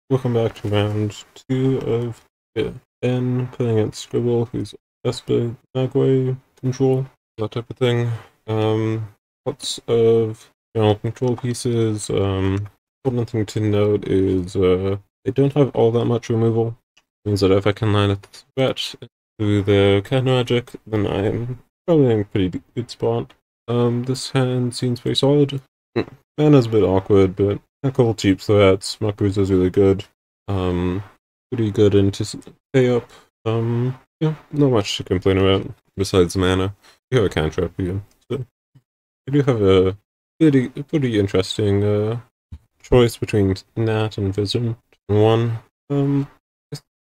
Welcome back to round 2 of GPN playing against Scribbl, who's Esper, Naogui, control, that type of thing. Lots of general control pieces. One thing to note is they don't have all that much removal. Means that if I can line a threat through the counter magic, then I'm probably in a pretty good spot. This hand seems pretty solid. Mana's a bit awkward, but a couple cheap threats. Maku's is really good. Pretty good into pay up. Yeah, not much to complain about besides mana. You have a cantrip here, so I do have a pretty interesting choice between Nat and Vision. One, no,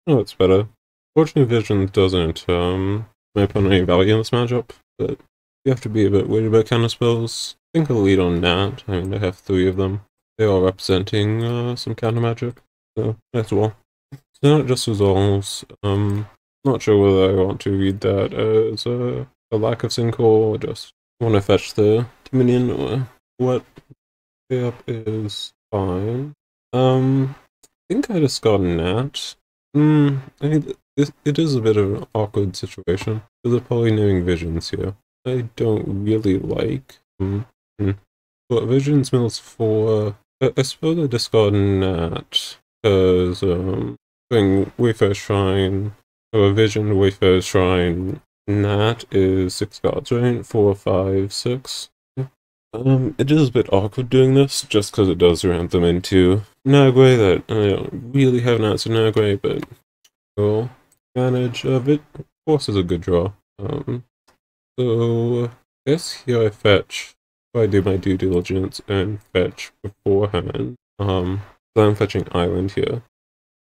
it's better. Fortunately, Vision doesn't my opponent any value in this matchup, but you have to be a bit worried about counter spells. I think I'll lead on Nat. I mean, I have 3 of them. They are representing some counter magic, so that's well. So Nat just resolves. Not sure whether I want to read that as a lack of sinkhole or just want to fetch the minion or what. Pay up is fine. I think I just got Nat. I mean, it is a bit of an awkward situation. There's probably knowing visions here. I don't really like. But Visions mills for. I suppose I discard Nat because doing Wayfair Shrine or Vision Wayfair Shrine. Nat is 6 cards, right? 4, 5, 6. Yeah. It is a bit awkward doing this just because it does ramp them into Naogui that I don't really have an answer Naogui, but we'll manage of it. Of course, is a good draw. So I guess here I fetch. I do my due diligence and fetch beforehand. So I'm fetching island here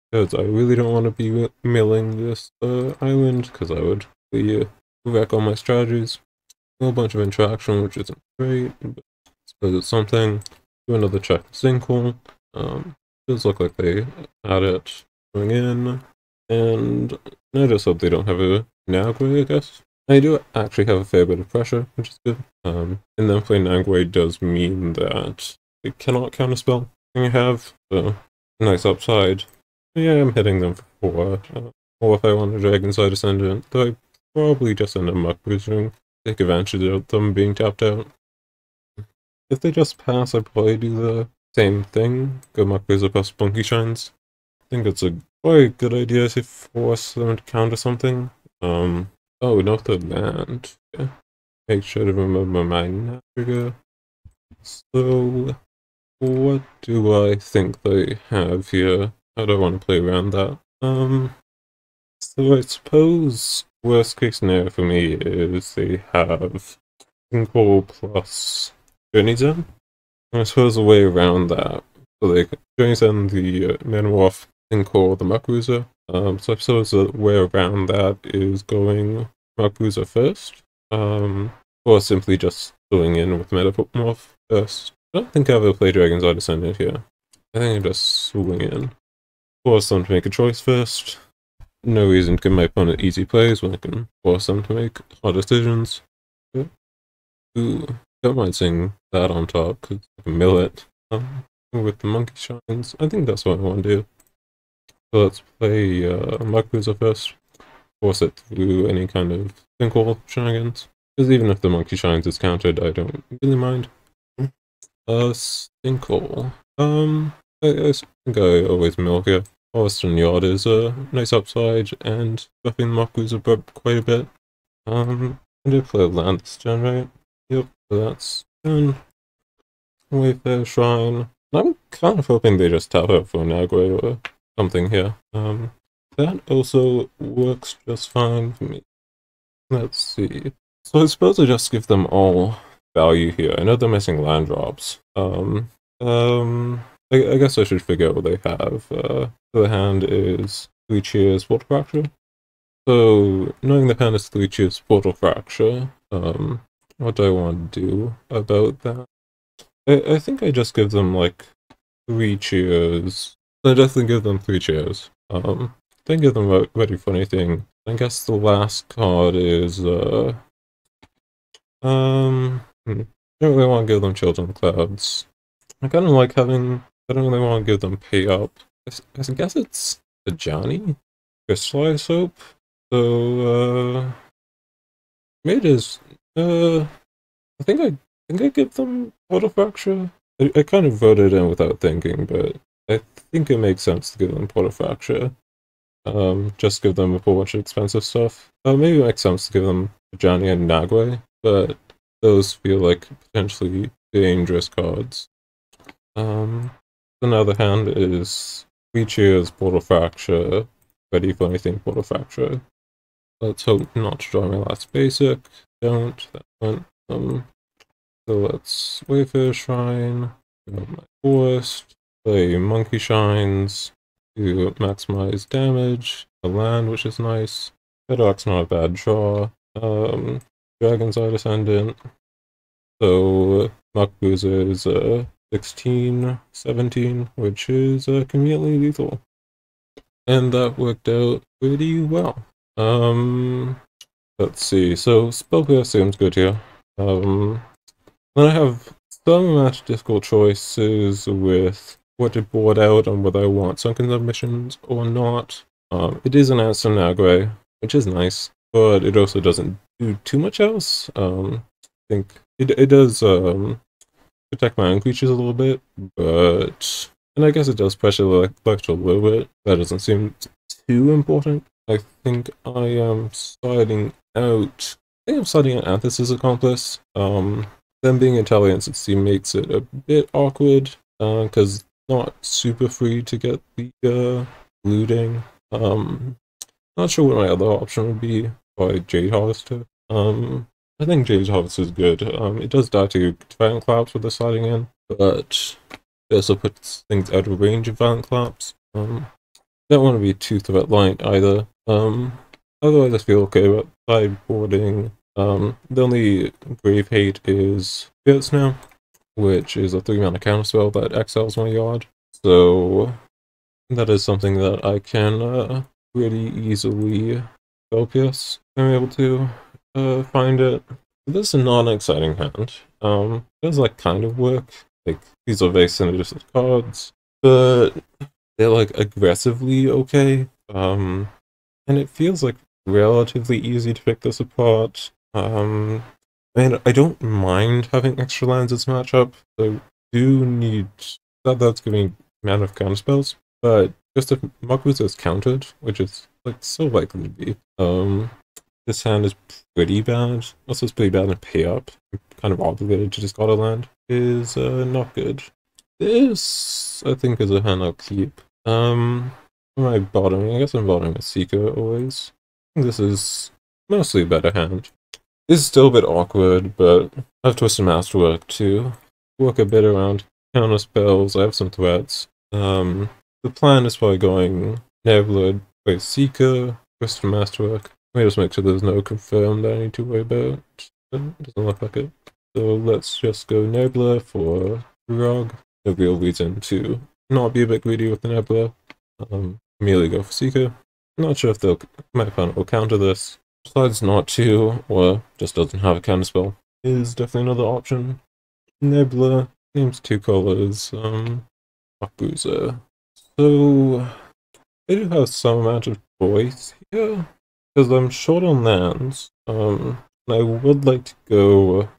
because I really don't want to be milling this island because I would wreck all my strategies. A whole bunch of interaction, which isn't great, but I suppose it's something. Do another check with sinkhole. Does look like they had it going in, and I just hope they don't have a Naogui, I guess. I do actually have a fair bit of pressure, which is good. And then playing Naogui does mean that it cannot counterspell thing I have, so nice upside. But yeah, I'm hitting them for 4. Or if I want a Dragon's Eye Descendant, though I probably just end up muck boosting, take advantage of them being tapped out. If they just pass, I'd probably do the same thing, go muck booster plus Bunky Shines. I think it's a quite good idea to force them to counter something. Oh, not the land. Yeah. Make sure to remember my Nat trigger. So, what do I think they have here? How do I want to play around that? So I suppose worst case scenario for me is they have Sinkhole plus Journey Zen. I suppose a way around that. So they Journey Zen the Manwolf Sinkhole the Muckrooser. So I suppose the way around that is going Muckrooser first, or simply just going in with Metapomorph first. I don't think I ever play Dragon's Eye Descendant here. I think I'm just swing in. Force them to make a choice first. No reason to give my opponent easy plays when I can force them to make hard decisions. Ooh, don't mind seeing that on top, because I can mill it with the Monkey Shines. I think that's what I want to do. So let's play Muckrooser first. Force it through any kind of sinkhole shenanigans. Because even if the Monkey Shines is countered, I don't really mind. Sinkhole. I think I always mill here. Austin Yard is a nice upside, and buffing Muckrooser quite a bit. I did play land this turn, right? Yep, so that's done. Wayfair Shrine. I'm kind of hoping they just tap out for Naogui or something here. That also works just fine for me. Let's see. So I suppose I just give them all value here. I know they're missing land drops. I guess I should figure out what they have. The hand is 3 Cheers Portal Fracture. So knowing the hand is 3 Cheers Portal Fracture, what do I want to do about that? I think I just give them like 3 Cheers. I definitely give them 3 Cheers. Then give them a very funny thing. I guess the last card is don't really want to give them Children of Clouds. I kind of like having. I don't really want to give them pay up. I guess it's a Johnny crystallized hope. So it is. I think I give them Portal Fracture. I kind of voted in without thinking, but I think it makes sense to give them Portal Fracture. Just give them a whole bunch of expensive stuff. Maybe it makes sense to give them Johnny and Naogui, but those feel like potentially dangerous cards. On the other hand is Creature's Portal Fracture, ready for anything Portal Fracture. Let's hope not to draw my last basic. Don't. That went. So let's Wayfarer Shrine, my Forest, play Monkey Shines to maximize damage, a land which is nice. Bedrock's not a bad draw. Dragon's Eye Descendant. So Makbuza is 16, 17, which is conveniently lethal. And that worked out pretty well. Let's see, so Spellplayer seems good here. Then I have some amount of difficult choices with what to board out and whether I want sunken submissions or not. It is an answer Naogui, which is nice, but it also doesn't do too much else. I think it does protect my own creatures a little bit, but and I guess it does pressure the Electro a little bit. That doesn't seem too important. I think I am starting out. I think I'm starting out Anthus' Accomplice. Them being Italian since he makes it a bit awkward, because not super free to get the looting. Not sure what my other option would be. Probably Jade Harvester. I think Jade Harvester is good. It does die to Violent Collapse with the sliding in, but it also puts things out of range of Violent Collapse. Don't want to be too threat light either. Otherwise I feel okay about sideboarding. The only Grave Hate is Fierce now, which is a 3-mana counterspell that exiles my yard. So that is something that I can pretty easily spell pierce. I'm able to find it. This is not an exciting hand. It does like kind of work. Like these are very synergistic cards, but they're like aggressively okay. And it feels like relatively easy to pick this apart. I mean, I don't mind having extra lands as matchup. I do need that's giving mana of counterspells, but just if Makbuza is countered, which is like so likely to be, this hand is pretty bad. Also, it's pretty bad in pay up. I'm kind of obligated to discard a land. Is not good. This I think is a hand I'll keep. Am I bottoming? I guess I'm bottoming a Seeker always. I think this is mostly a better hand. This is still a bit awkward, but I have Twisted Masterwork to work a bit around counter spells. I have some threats. The plan is probably going Nebula, play Seeker, Twisted Masterwork. Let me just make sure there's no confirm that I need to worry about. It doesn't look like it. So let's just go Nebula for Rog. No real reason to not be a bit greedy with the Nebula. Immediately go for Seeker. I'm not sure if my opponent will counter this. Decides not to, or just doesn't have a counterspell, is definitely another option. Nebula, names 2 colors, Makbuza. So, I do have some amount of choice here, because I'm short on lands, and I would like to go,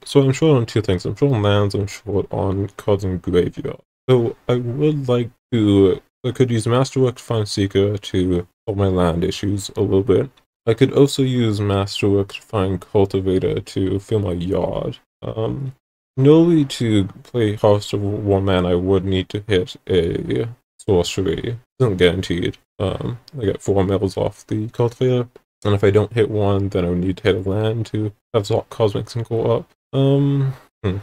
so I'm short on 2 things. I'm short on lands, I'm short on cards in graveyard. So, I would like to, I could use Masterwork to find Seeker to solve my land issues a little bit. I could also use Masterwork to find Cultivator to fill my yard. Normally to play Harvester 1 mana, I would need to hit a sorcery. Isn't guaranteed. I get 4 mills off the Cultivator, and if I don't hit one, then I would need to hit a land to have Cosmic Synchro up. I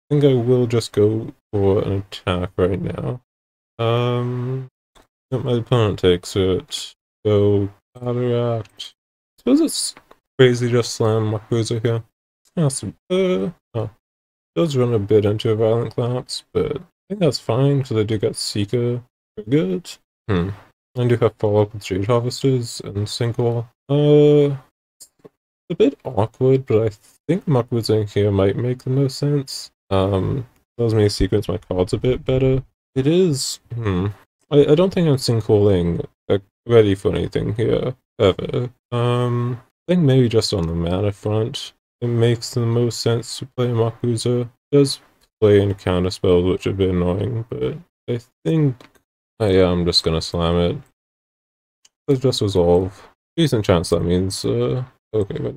think I will just go for an attack right now. My opponent takes it. Go Counteract. I suppose it's crazy just slam Makbuza here. Does run a bit into a Violent Collapse, but I think that's fine because I do get Seeker. Pretty good. I do have follow-up with Jade Harvesters and Sinkhole. A bit awkward, but I think Makbuza here might make the most sense. Allows me to sequence my cards a bit better. It is, I don't think I'm sinkholing ready for anything here, ever. I think maybe just on the mana front, it makes the most sense to play Makuza. It does play in counter spells, which are a bit annoying, but I think I am just gonna slam it. Let's just resolve. Decent chance that means, okay,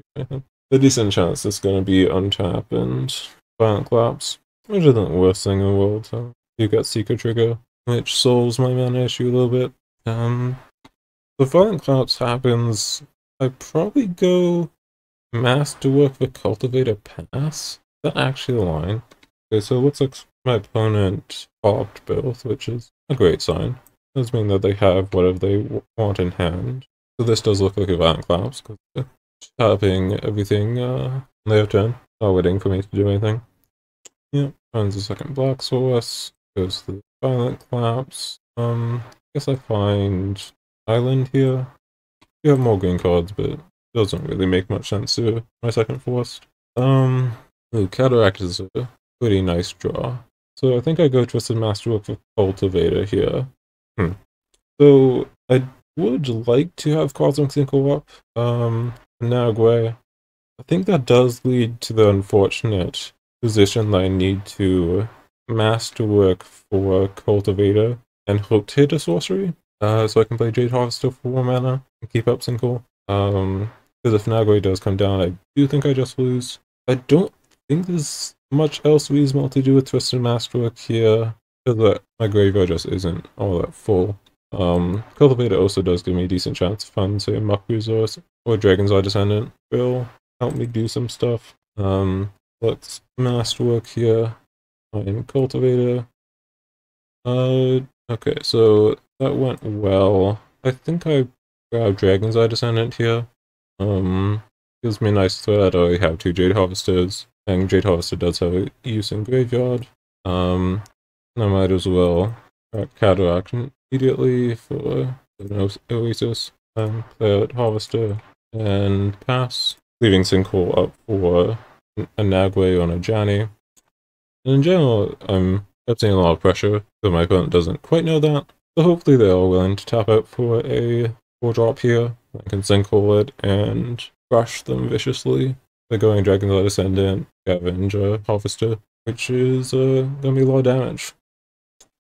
a decent chance it's gonna be untap and violent collapse, which isn't the worst thing in the world. You got Seeker Trigger, which solves my mana issue a little bit. The violent collapse happens, I probably go Masterwork the Cultivator pass. Is that actually the line? Okay, so it looks like my opponent popped both, which is a great sign. Does mean that they have whatever they want in hand. So this does look like a violent collapse, because they're tapping everything on their turn, not waiting for me to do anything. Yep, finds a second black source, goes to the violent collapse. Guess I find Island here. You have more green cards, but it doesn't really make much sense to my second force. Ooh, Cataract is a pretty nice draw. So I think I go Twisted Masterwork for Cultivator here. So I would like to have Cosmic Synchro up, Naogui. I think that does lead to the unfortunate position that I need to Masterwork for Cultivator and rotate a sorcery, so I can play Jade Harvester for 1 mana and keep up Synchro. Because if Naogui does come down, I do think I just lose. I don't think there's much else reasonable to do with Twisted Masterwork here, because my graveyard just isn't all that full. Cultivator also does give me a decent chance to find, say, Makuza or Dragon's Eye Descendant will help me do some stuff. Let's Masterwork here in Cultivator. Okay, so that went well. I think I grab Dragon's Eye Descendant here. Gives me a nice threat. I already have 2 Jade Harvesters, and Jade Harvester does have a use in Graveyard. I might as well Cataract immediately for Oasis, play out Harvester, and pass, leaving Synchro up for a Naogui on a Jani. And in general, I'm seeing a lot of pressure, but my opponent doesn't quite know that. So hopefully they're all willing to tap out for a 4-drop here. I can Synchro it and crush them viciously. They're going Dragon's Eye Descendant, Scavenge, Harvester, which is gonna be a lot of damage.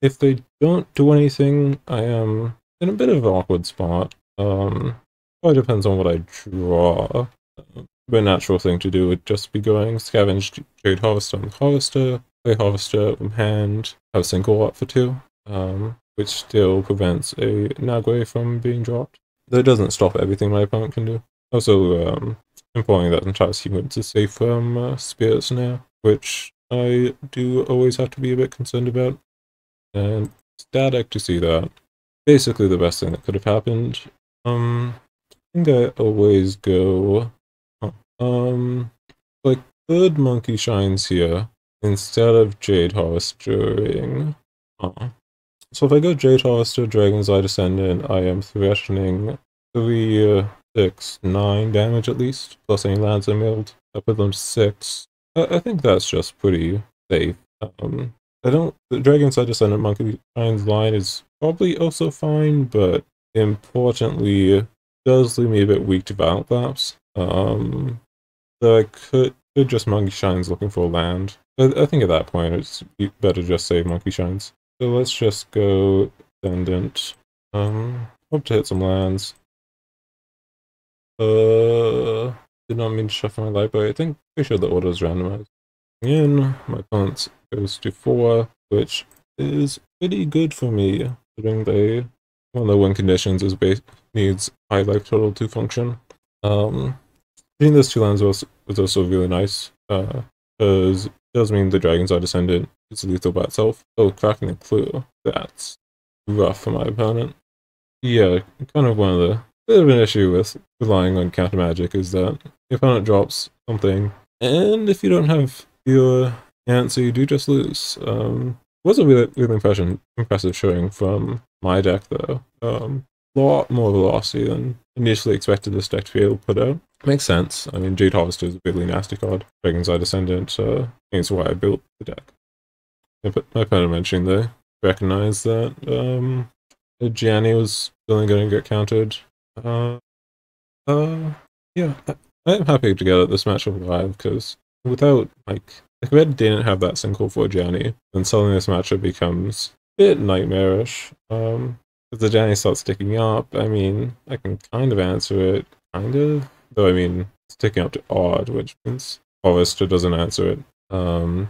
If they don't do anything, I am in a bit of an awkward spot. Probably depends on what I draw. But a natural thing to do would just be going Scavenge Jade Harvester on the Harvester, play Harvester from hand, have Synchro up for 2, which still prevents a Naogui from being dropped. That doesn't stop everything my opponent can do. Also, implying that entire sequence is safe from Spirit Snare, which I do always have to be a bit concerned about. And static to see that. Basically the best thing that could have happened. I think I always go like third Monkey Shines here instead of Jade Harvestering. So if I go Jade Harvester, Dragon's Eye Descendant, I am threatening 3, 6, 9 damage at least, plus any lands I milled. I put them to 6. I think that's just pretty safe. The Dragon's Eye Descendant Monkey Shines line is probably also fine, but importantly, does leave me a bit weak to Violent Collapse. So I could just Monkey Shines looking for a land. I think at that point it's better just save Monkey Shines. So let's just go Descendant. Hope to hit some lands. Did not mean to shuffle my library. I think pretty sure the order is randomized. In, my opponent goes to 4, which is pretty good for me, considering one of the win conditions is needs high life total to function. Getting those 2 lands was also really nice, because it does mean the Dragon's Eye Descendant is lethal by itself. Oh, cracking the clue. That's rough for my opponent. Yeah, kind of one of the bit of an issue with relying on counter magic is that your opponent drops something, and if you don't have your answer, you do just lose. Was a really impressive showing from my deck though. Lot more velocity than initially expected this deck to be able to put out. Makes sense. I mean, Jade Harvester is a really nasty card. Dragon's Eye Descendant is why I built the deck. My opponent mentioning they recognize that Gianni was still going to get countered. Yeah, I'm happy to get this matchup live because without if Red didn't have that single for Gianni, then suddenly this matchup becomes a bit nightmarish. If the Gianni starts sticking up, I mean, I can kind of answer it, kind of, though I mean, sticking up to odd, which means Forrester doesn't answer it. And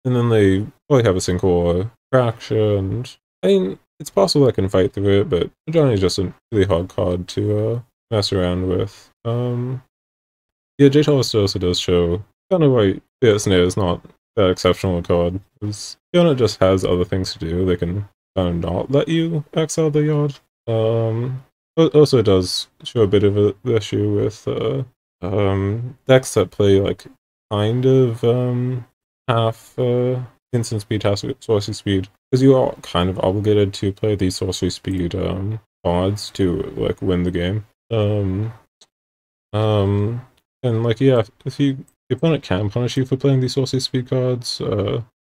then they probably have a single or fracture, and I mean, it's possible I can fight through it, but Johnny's just a really hard card to mess around with. Yeah, J Forrester also does show kind of why Fierce is not that exceptional a card, because Fiona just has other things to do. They can kind of not let you exile the yard. Also does show a bit of an issue with decks that play like kind of half instant speed, half sorcery speed, because you are kind of obligated to play these sorcery speed cards to like win the game. And like yeah, if your opponent can punish you for playing these sorcery speed cards,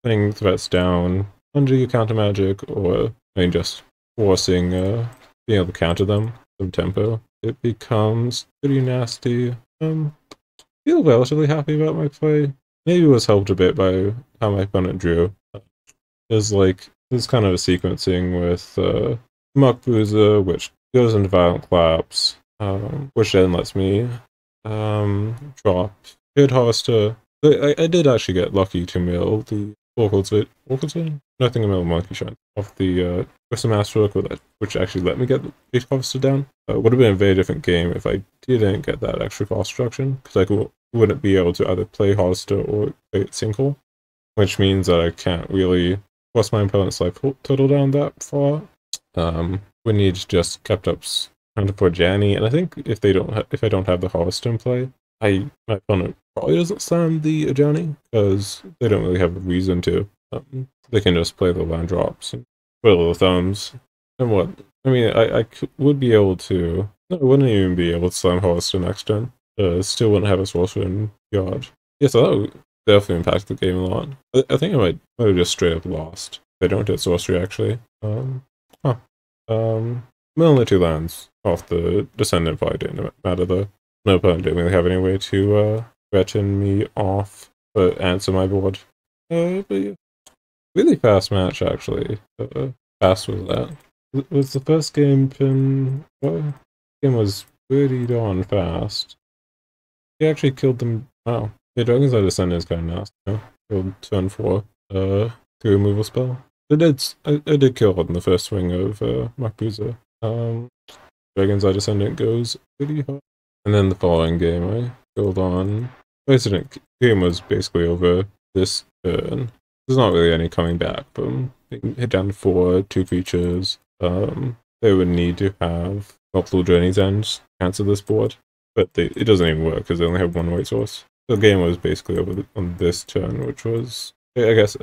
putting threats down under your counter magic, or I mean just forcing being able to counter them some tempo, it becomes pretty nasty. Feel relatively happy about my play. Maybe it was helped a bit by how my opponent drew. There's kind of a sequencing with Muck Bruiser, which goes into Violent Collapse, which then lets me drop Good Harvester. I did actually get lucky to mill the Orchidson? Nothing a mill Monkey Shine off the Crystal Masterwork, which actually let me get the Big Harvester down. Would have been a very different game if I didn't get that extra fast destruction, because I wouldn't be able to either play Harvester or play it single, which means that I can't really force my opponent's life total down that far. We need just kept up counter for Janny, and I think if I don't have the Harvester in play, my opponent probably doesn't slam the Ajani, because they don't really have a reason to. They can just play the land drops and twiddle the thumbs. And what? I mean, I would be able to. No, I wouldn't even be able to slam Harvester next turn. Still wouldn't have a sorcerer in yard. Yeah, so that would definitely impact the game a lot. I think I might have just straight up lost if I don't hit sorcery, actually. My only 2 lands off the Descendant probably didn't matter, though. No opponent didn't really have any way to threaten me off, but answer my board. But yeah. Really fast match, actually. Fast was that. Was the first game been... Well, the game was pretty darn fast. He actually killed them... Wow. Yeah, Dragon's Eye Descendant is kind of nasty, you know? Killed turn 4. Through removal spell. I did kill in the first swing of Mark Bruiser. Dragon's Eye Descendant goes pretty hard. And then the following game, I killed on... Resident game was basically over this turn. There's not really any coming back from being hit down to 4, 2 creatures. They would need to have multiple Journey's Ends to cancel this board, but it doesn't even work because they only have 1 white source. So the game was basically over on this turn, which was, I guess,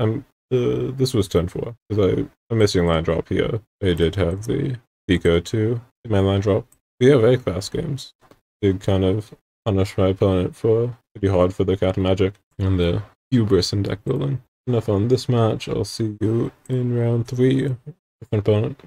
this was turn 4, because I'm missing land drop here. I did have the Pico to hit my land drop. We have very fast games. Did kind of punish my opponent for pretty hard for the counter magic and the hubris in deck building. Enough on this match. I'll see you in round 3 with an opponent.